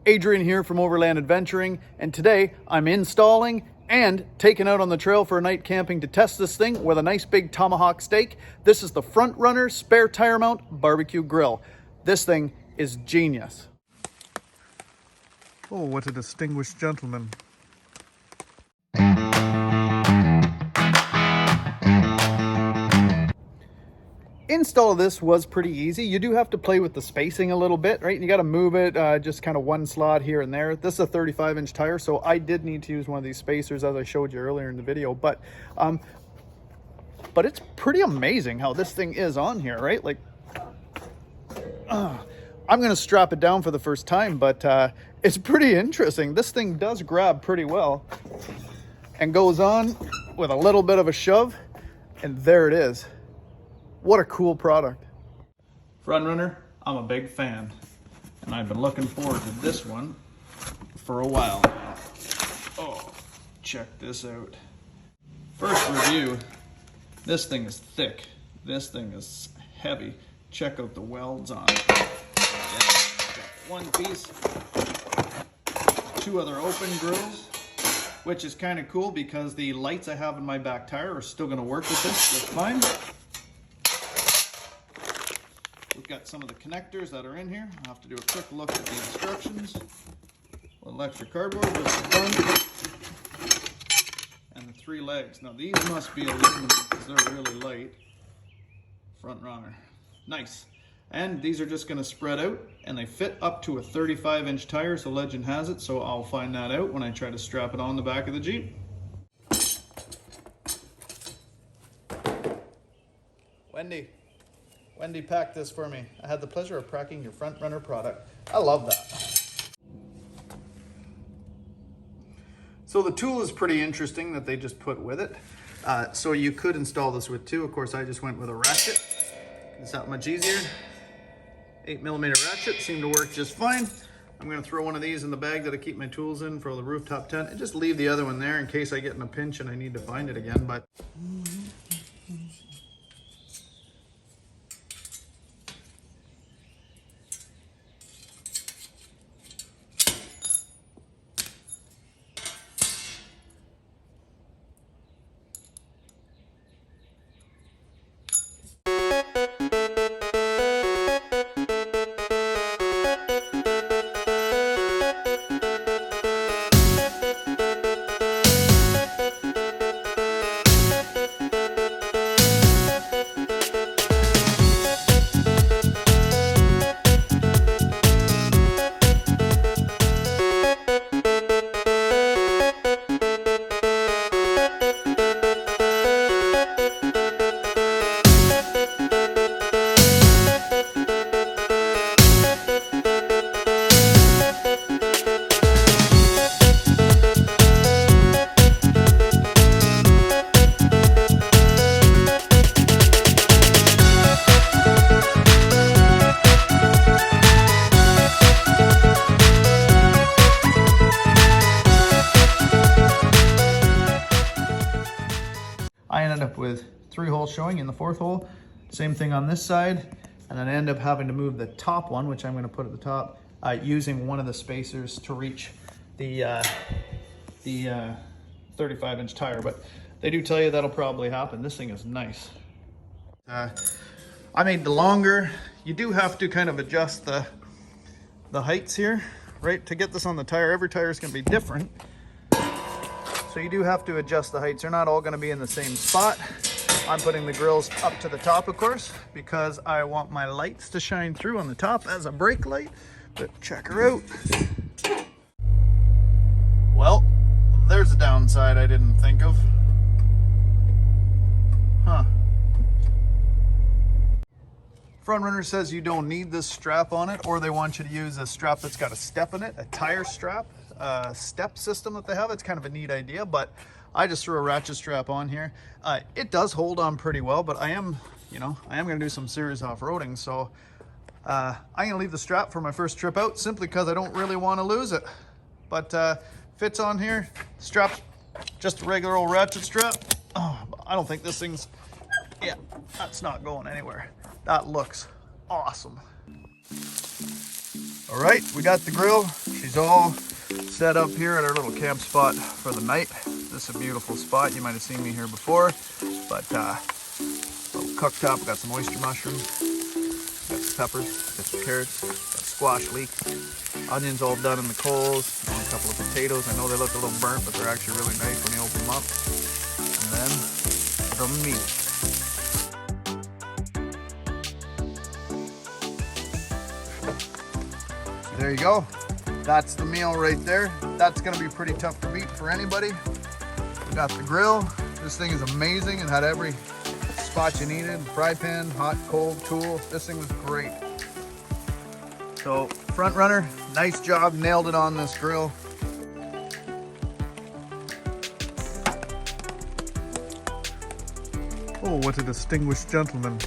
Adrian here from Overland Adventuring, and today I'm installing and taking out on the trail for a night camping to test this thing with a nice big tomahawk steak. This is the Frontrunner spare tire mount barbecue grill. This thing is genius. Oh, what a distinguished gentleman. Install of this was pretty easy. You do have to play with the spacing a little bit, right? You got to move it just kind of one slot here and there. This is a 35-inch tire, so I did need to use one of these spacers as I showed you earlier in the video. But it's pretty amazing how this thing is on here, right? Like, I'm going to strap it down for the first time, but it's pretty interesting. This thing does grab pretty well and goes on with a little bit of a shove, and there it is. What a cool product. Frontrunner, I'm a big fan, and I've been looking forward to this one for a while now. Oh, check this out. First review, this thing is thick. This thing is heavy. Check out the welds on it. Got one piece, two other open grills, which is kind of cool because the lights I have in my back tire are still going to work with this just fine. We've got some of the connectors that are in here. I'll have to do a quick look at the instructions. A little extra cardboard with the front and the three legs. Now these must be aluminum because they're really light. Frontrunner. Nice. And these are just going to spread out, and they fit up to a 35-inch tire, so legend has it, so I'll find that out when I try to strap it on the back of the Jeep. Wendy packed this for me. I had the pleasure of packing your Frontrunner product. I love that. So the tool is pretty interesting that they just put with it. So you could install this with two. Of course, I just went with a ratchet. It's that much easier. 8mm ratchet seemed to work just fine. I'm going to throw one of these in the bag that I keep my tools in for the rooftop tent and just leave the other one there in case I get in a pinch and I need to find it again. But I ended up with 3 holes showing in the 4th hole. Same thing on this side. And then I end up having to move the top one, which I'm going to put at the top, using one of the spacers to reach the 35-inch tire. But they do tell you that'll probably happen. This thing is nice. I made the longer. You do have to kind of adjust the heights here, right? To get this on the tire, every tire is going to be different. So you do have to adjust the heights. They're not all going to be in the same spot. I'm putting the grills up to the top, of course, because I want my lights to shine through on the top as a brake light. But check her out. Well, there's a downside I didn't think of. Huh. Frontrunner says you don't need this strap on it, or they want you to use a strap that's got a step in it, a tire strap. Step system that they have. It's kind of a neat idea, but I just threw a ratchet strap on here. It does hold on pretty well, but I am going to do some serious off-roading, so I'm going to leave the strap for my first trip out simply because I don't really want to lose it. But fits on here. Strap's just a regular old ratchet strap. Oh, I don't think this thing's, yeah, that's not going anywhere. That looks awesome. All right, we got the grill. She's Everything's all set up here at our little camp spot for the night. This is a beautiful spot. You might have seen me here before, but little cooktop. Got some oyster mushrooms, got some peppers, got some carrots, got squash leeks, onions all done in the coals, and a couple of potatoes. I know they look a little burnt, but they're actually really nice when you open them up. And then the meat. There you go. That's the meal right there. That's gonna be pretty tough to beat for anybody. We got the grill. This thing is amazing. It had every spot you needed. Fry pan, hot, cold, cool. This thing was great. So Frontrunner, nice job, nailed it on this grill. Oh, what a distinguished gentleman.